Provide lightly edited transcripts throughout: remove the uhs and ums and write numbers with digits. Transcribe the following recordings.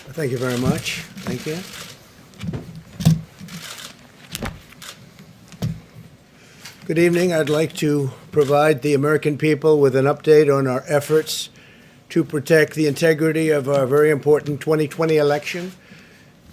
Thank you very much. Thank you. Good evening. I'd like to provide the American people with an update on our efforts to protect the integrity of our very important 2020 election.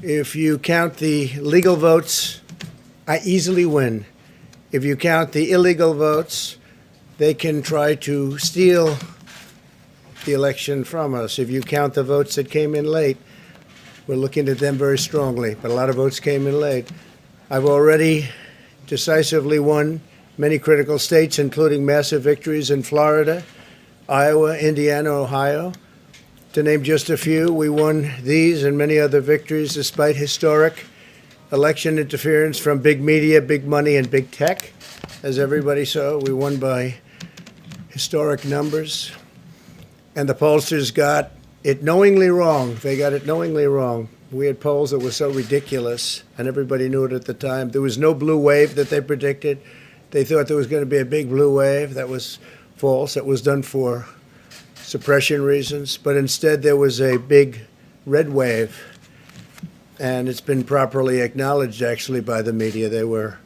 If you count the legal votes, I easily win. If you count the illegal votes, they can try to steal the election from us. If you count the votes that came in late, we're looking at them very strongly, but a lot of votes came in late. I've already decisively won many critical states, including massive victories in Florida, Iowa, Indiana, Ohio. To name just a few, we won these and many other victories despite historic election interference from big media, big money, and big tech. As everybody saw, we won by historic numbers. And the pollsters got it knowingly wrong. They got it knowingly wrong. We had polls that were so ridiculous, and everybody knew it at the time. There was no blue wave that they predicted. They thought there was going to be a big blue wave. That was false. That was done for suppression reasons. But instead, there was a big red wave. And it's been properly acknowledged, actually, by the media. They were,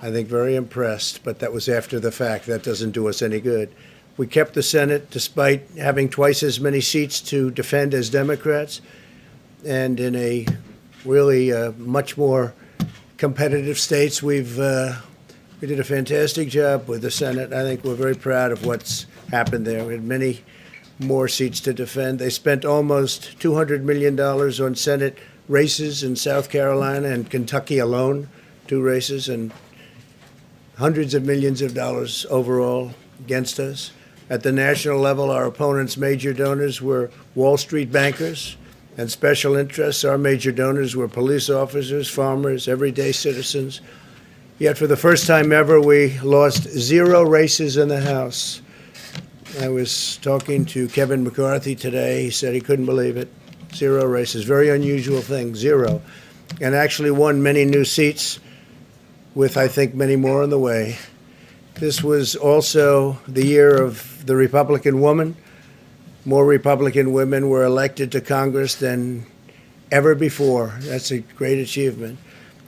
I think, very impressed. But that was after the fact. That doesn't do us any good. We kept the Senate despite having twice as many seats to defend as Democrats, and in a really much more competitive states, we did a fantastic job with the Senate. I think we're very proud of what's happened there. We had many more seats to defend. They spent almost $200 million on Senate races in South Carolina and Kentucky alone, 2 races, and hundreds of millions of dollars overall against us. At the national level, our opponents' major donors were Wall Street bankers and special interests. Our major donors were police officers, farmers, everyday citizens. Yet for the first time ever, we lost 0 races in the House. I was talking to Kevin McCarthy today. He said he couldn't believe it. 0 races. Very unusual thing, 0. And actually won many new seats with, I think, many more on the way. This was also the year of the Republican woman. More Republican women were elected to Congress than ever before. That's a great achievement.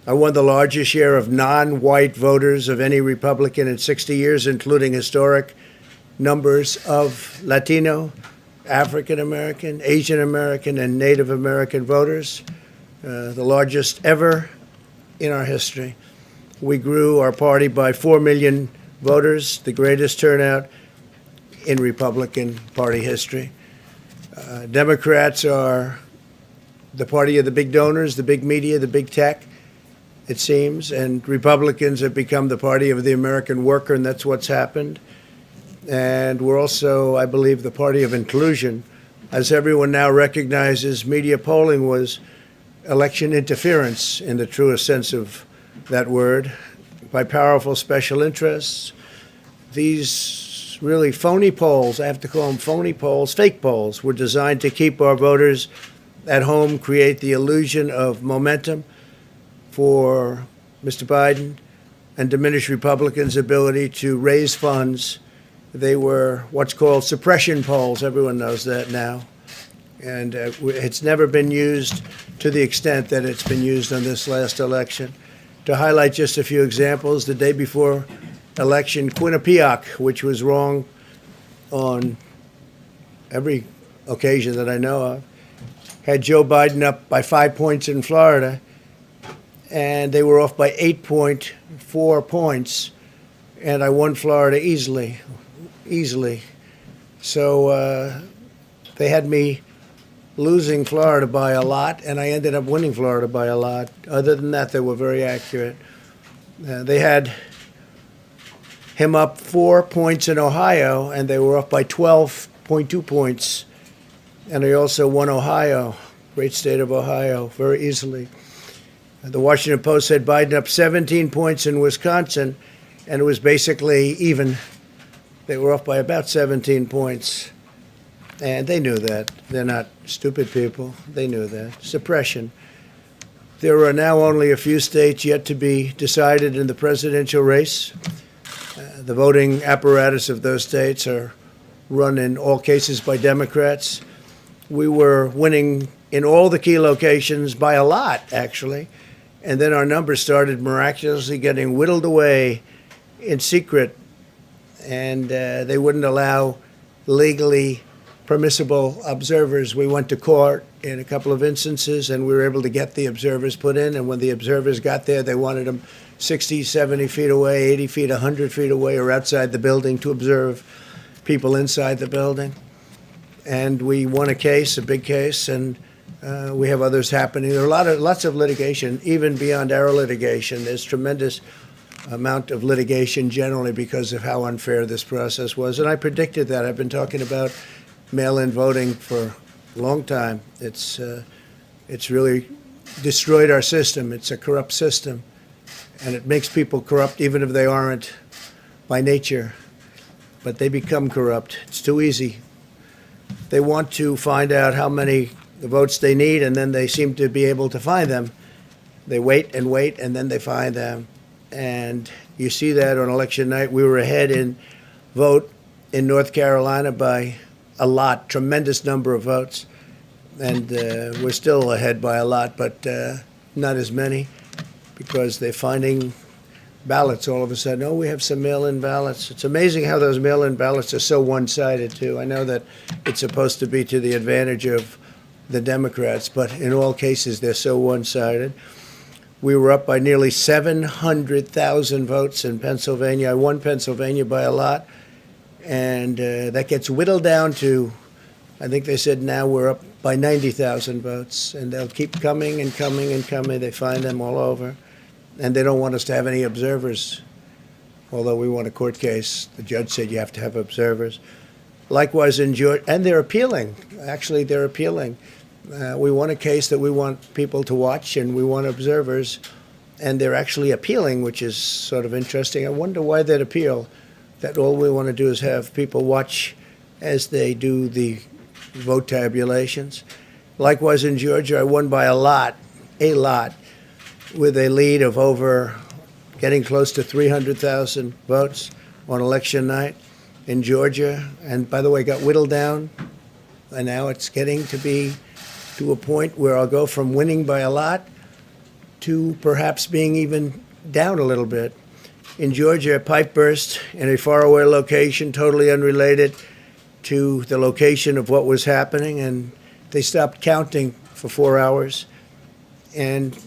I won the largest share of non-white voters of any Republican in 60 years, including historic numbers of Latino, African American, Asian American, and Native American voters, the largest ever in our history. We grew our party by 4 million voters, the greatest turnout in Republican Party history. Democrats are the party of the big donors, the big media, the big tech, it seems, and Republicans have become the party of the American worker, and that's what's happened. And we're also, I believe, the party of inclusion. As everyone now recognizes, media polling was election interference in the truest sense of that word, by powerful special interests. These really phony polls, I have to call them phony polls, fake polls, were designed to keep our voters at home, create the illusion of momentum for Mr. Biden, and diminish Republicans' ability to raise funds. They were what's called suppression polls. Everyone knows that now. And it's never been used to the extent that it's been used on this last election. To highlight just a few examples, the day before election, Quinnipiac, which was wrong on every occasion that I know of, had Joe Biden up by 5 points in Florida, and they were off by 8.4 points, and I won Florida easily. So they had me losing Florida by a lot, and I ended up winning Florida by a lot. Other than that, they were very accurate. They had him up 4 points in Ohio, and they were off by 12.2 points. And I also won Ohio, great state of Ohio, very easily. The Washington Post had Biden up 17 points in Wisconsin, and it was basically even. They were off by about 17 points. And they knew that. They're not stupid people. They knew that. Suppression. There are now only a few states yet to be decided in the presidential race. The voting apparatus of those states are run in all cases by Democrats. We were winning in all the key locations by a lot, actually. And then our numbers started miraculously getting whittled away in secret, and they wouldn't allow legally permissible observers. We went to court in a couple of instances, and we were able to get the observers put in. And when the observers got there, they wanted them 60, 70 feet away, 80 feet, 100 feet away, or outside the building to observe people inside the building. And we won a case, a big case, and we have others happening. There are lots of litigation, even beyond our litigation. There's tremendous amount of litigation generally because of how unfair this process was. And I predicted that. I've been talking about mail-in voting for a long time. It's really destroyed our system. It's a corrupt system, and it makes people corrupt even if they aren't by nature. But they become corrupt. It's too easy. They want to find out how many votes they need, and then they seem to be able to find them. They wait, and then they find them. And you see that on election night. We were ahead in vote in North Carolina by a lot, tremendous number of votes. And we're still ahead by a lot, but not as many, because they're finding ballots all of a sudden. Oh, we have some mail-in ballots. It's amazing how those mail-in ballots are so one-sided, too. I know that it's supposed to be to the advantage of the Democrats, but in all cases, they're so one-sided. We were up by nearly 700,000 votes in Pennsylvania. I won Pennsylvania by a lot, and that gets whittled down to, I think they said now we're up by 90,000 votes, and they'll keep coming and coming and coming. They find them all over, and they don't want us to have any observers, although we won a court case. The judge said you have to have observers. Likewise in Georgia, and they're appealing. Actually, they're appealing. We won a case that we want people to watch, and we want observers, and they're actually appealing, which is sort of interesting. I wonder why they'd appeal, that all we want to do is have people watch as they do the vote tabulations. Likewise in Georgia, I won by a lot, with a lead of over getting close to 300,000 votes on election night in Georgia. And by the way, got whittled down, and now it's getting to be to a point where I'll go from winning by a lot to perhaps being even down a little bit. In Georgia, a pipe burst in a faraway location, totally unrelated to the location of what was happening, and they stopped counting for 4 hours, and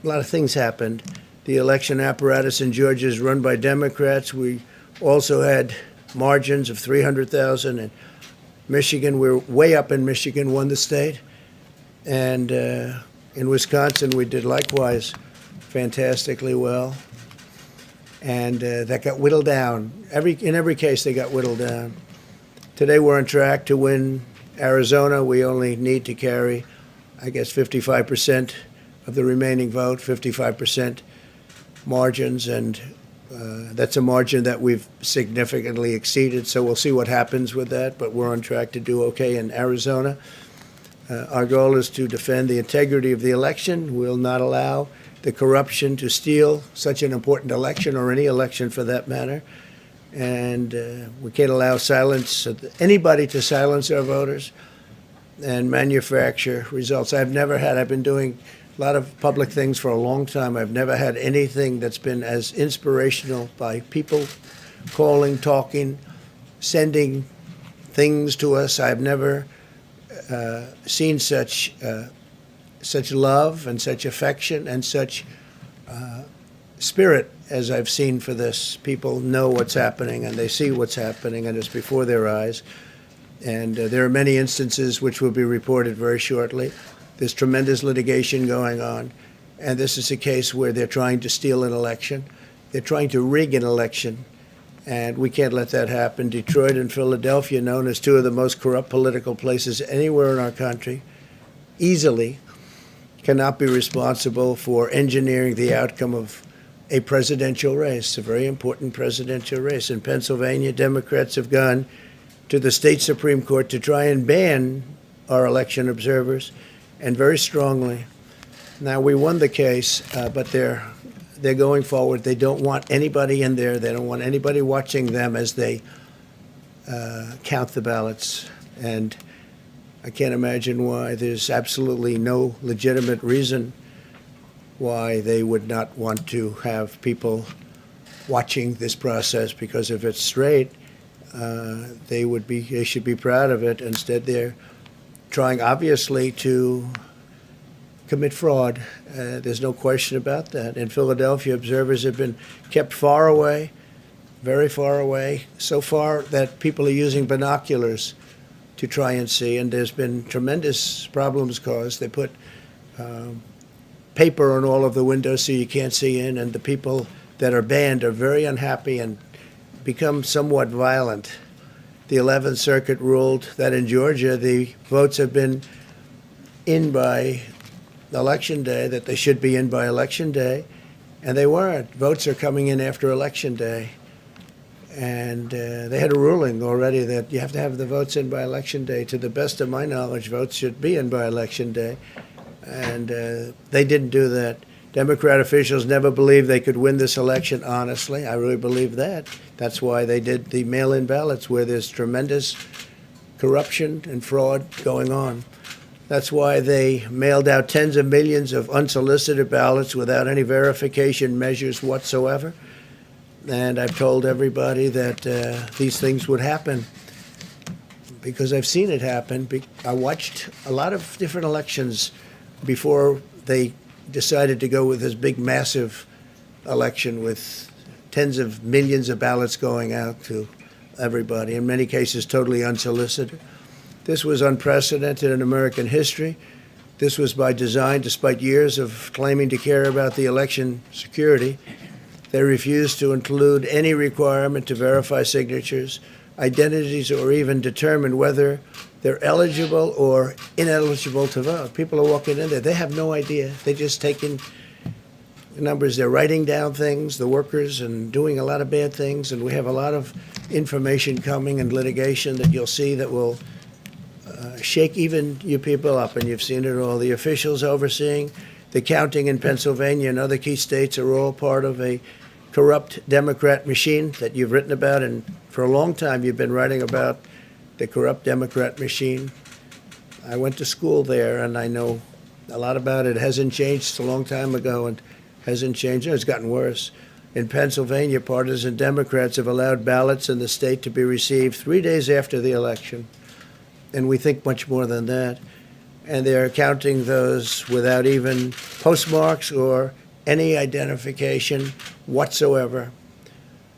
a lot of things happened. The election apparatus in Georgia is run by Democrats. We also had margins of 300,000. In Michigan, we're way up in Michigan, won the state. And in Wisconsin, we did likewise fantastically well. And that got whittled down. In every case, they got whittled down. Today, we're on track to win Arizona. We only need to carry, I guess, 55% of the remaining vote, 55% margins. And that's a margin that we've significantly exceeded. So we'll see what happens with that. But we're on track to do okay in Arizona. Our goal is to defend the integrity of the election. We'll not allow the corruption to steal such an important election, or any election for that matter. And we can't allow anybody to silence our voters and manufacture results. I've been doing a lot of public things for a long time. I've never had anything that's been as inspirational, by people calling, talking, sending things to us. I've never seen such love and such affection and such spirit as I've seen for this. People know what's happening, and they see what's happening, and it's before their eyes. And there are many instances which will be reported very shortly. There's tremendous litigation going on, and this is a case where they're trying to steal an election. They're trying to rig an election. And we can't let that happen. Detroit and Philadelphia, known as two of the most corrupt political places anywhere in our country, easily cannot be responsible for engineering the outcome of a presidential race, a very important presidential race. In Pennsylvania, Democrats have gone to the state Supreme Court to try and ban our election observers, and very strongly. Now, we won the case, but they're going forward. They don't want anybody in there. They don't want anybody watching them as they count the ballots. And I can't imagine why. There's absolutely no legitimate reason why they would not want to have people watching this process, because if it's straight, they should be proud of it. Instead, they're trying, obviously, to commit fraud. There's no question about that. In Philadelphia, observers have been kept far away, very far away, so far that people are using binoculars to try and see, and there's been tremendous problems caused. They put paper on all of the windows so you can't see in, and the people that are banned are very unhappy and become somewhat violent. The 11th Circuit ruled that in Georgia the votes have been in by Election Day, that they should be in by Election Day, and they weren't. Votes are coming in after Election Day. And they had a ruling already that you have to have the votes in by Election Day. To the best of my knowledge, votes should be in by Election Day. And they didn't do that. Democrat officials never believed they could win this election honestly. I really believe that. That's why they did the mail-in ballots, where there's tremendous corruption and fraud going on. That's why they mailed out tens of millions of unsolicited ballots without any verification measures whatsoever. And I've told everybody that these things would happen because I've seen it happen. I watched a lot of different elections before they decided to go with this big, massive election with tens of millions of ballots going out to everybody, in many cases totally unsolicited. This was unprecedented in American history. This was by design, despite years of claiming to care about the election security. They refused to include any requirement to verify signatures, identities, or even determine whether they're eligible or ineligible to vote. People are walking in there. They have no idea. They're just taking numbers. They're writing down things, the workers, and doing a lot of bad things. And we have a lot of information coming and litigation that you'll see that will shake even you people up. And you've seen it all. The officials overseeing the counting in Pennsylvania and other key states are all part of a corrupt Democrat machine that you've written about. And for a long time, you've been writing about the corrupt Democrat machine. I went to school there, and I know a lot about it. It hasn't changed. It's a long time ago, and hasn't changed. It's gotten worse. In Pennsylvania, partisan Democrats have allowed ballots in the state to be received 3 days after the election. And we think much more than that. And they're counting those without even postmarks or any identification whatsoever.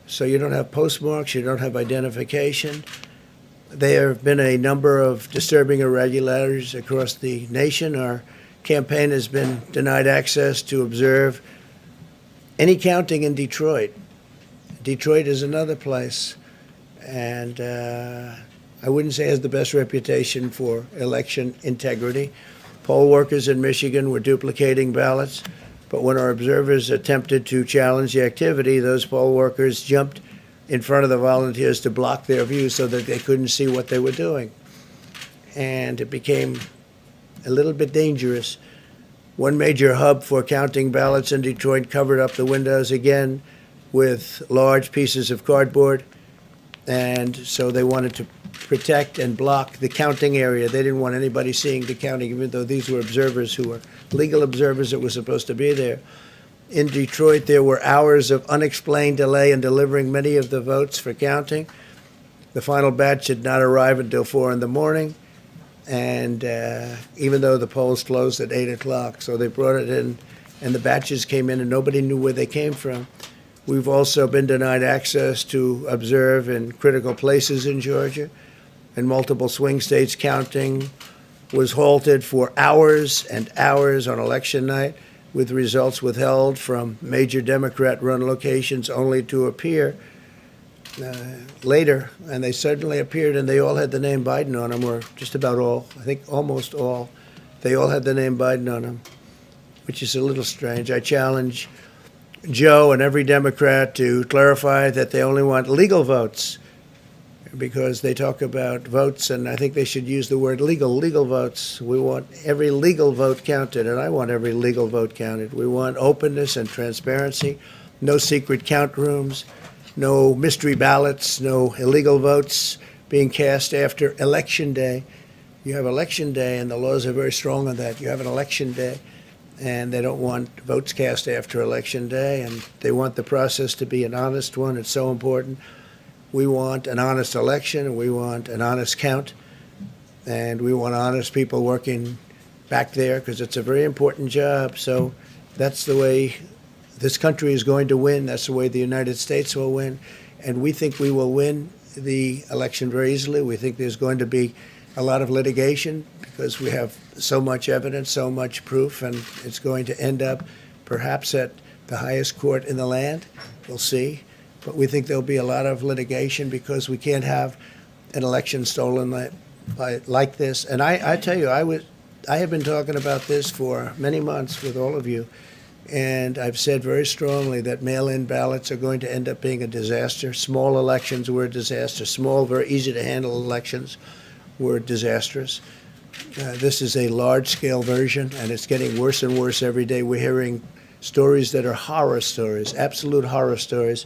So you don't have postmarks, you don't have identification. There have been a number of disturbing irregularities across the nation. Our campaign has been denied access to observe any counting in Detroit. Detroit is another place, and I wouldn't say has the best reputation for election integrity. Poll workers in Michigan were duplicating ballots, but when our observers attempted to challenge the activity, those poll workers jumped in front of the volunteers to block their view so that they couldn't see what they were doing. And it became a little bit dangerous. One major hub for counting ballots in Detroit covered up the windows again with large pieces of cardboard. And so they wanted to protect and block the counting area. They didn't want anybody seeing the counting, even though these were observers who were legal observers that were supposed to be there. In Detroit, there were hours of unexplained delay in delivering many of the votes for counting. The final batch did not arrive until 4 in the morning, and even though the polls closed at 8 o'clock. So they brought it in, and the batches came in, and nobody knew where they came from. We've also been denied access to observe in critical places in Georgia. In multiple swing states, counting was halted for hours and hours on election night, with results withheld from major Democrat-run locations only to appear later. And they suddenly appeared, and they all had the name Biden on them, or just about all. I think almost all. They all had the name Biden on them, which is a little strange. I challenge Joe and every Democrat to clarify that they only want legal votes, because they talk about votes, and I think they should use the word legal votes. We want every legal vote counted, and I want every legal vote counted. We want openness and transparency, no secret count rooms, no mystery ballots, no illegal votes being cast after Election Day. You have election day, and the laws are very strong on that. You have an election day, and they don't want votes cast after election day, and they want the process to be an honest one. It's so important. We want an honest election, and we want an honest count, and we want honest people working back there because it's a very important job. So that's the way this country is going to win. That's the way the United States will win. And we think we will win the election very easily. We think there's going to be a lot of litigation because we have so much evidence, so much proof, and it's going to end up perhaps at the highest court in the land. We'll see. But we think there'll be a lot of litigation because we can't have an election stolen like this. And I tell you, I have been talking about this for many months with all of you, and I've said very strongly that mail-in ballots are going to end up being a disaster. Small elections were a disaster. Small, very easy to handle elections were disastrous. This is a large-scale version, and it's getting worse and worse every day. We're hearing stories that are horror stories, absolute horror stories,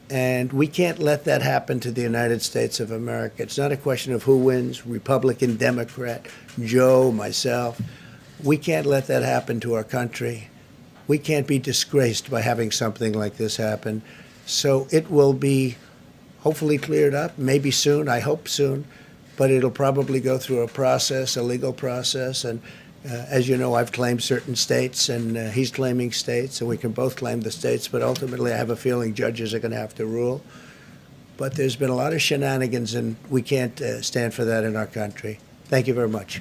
and we can't let that happen to the United States of America. It's not a question of who wins, Republican, Democrat, Joe, myself. We can't let that happen to our country. We can't be disgraced by having something like this happen. So it will be hopefully cleared up, maybe soon, I hope soon, but it'll probably go through a process, a legal process. And as you know, I've claimed certain states, and he's claiming states, and we can both claim the states, but ultimately I have a feeling judges are going to have to rule. But there's been a lot of shenanigans, and we can't stand for that in our country. Thank you very much.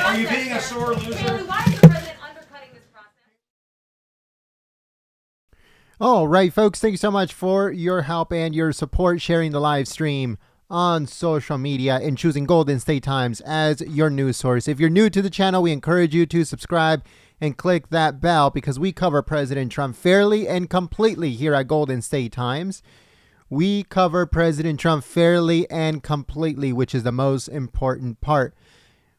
Are you being a sore loser? All right, folks, thank you so much for your help and your support sharing the live stream on social media and choosing Golden State Times as your news source. If you're new to the channel, we encourage you to subscribe and click that bell because we cover President Trump fairly and completely here at Golden State Times. We cover President Trump fairly and completely, which is the most important part.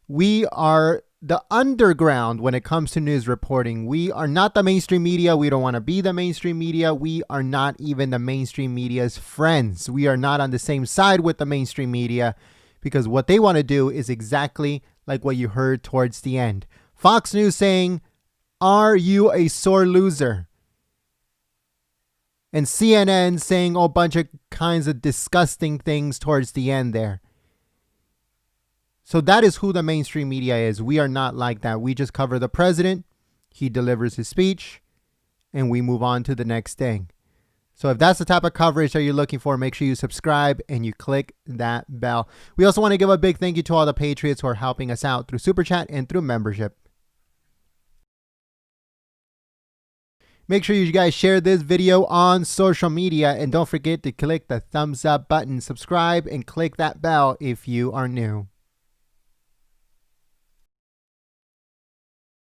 We are the underground when it comes to news reporting. We are not the mainstream media. We don't want to be the mainstream media. We are not even the mainstream media's friends. We are not on the same side with the mainstream media because what they want to do is exactly like what you heard towards the end. Fox News saying, "Are you a sore loser?" And CNN saying a bunch of kinds of disgusting things towards the end there. So that is who the mainstream media is. We are not like that. We just cover the president. He delivers his speech and we move on to the next thing. So if that's the type of coverage that you're looking for, make sure you subscribe and you click that bell. We also want to give a big thank you to all the Patriots who are helping us out through Super Chat and through membership. Make sure you guys share this video on social media and don't forget to click the thumbs up button, subscribe, and click that bell if you are new.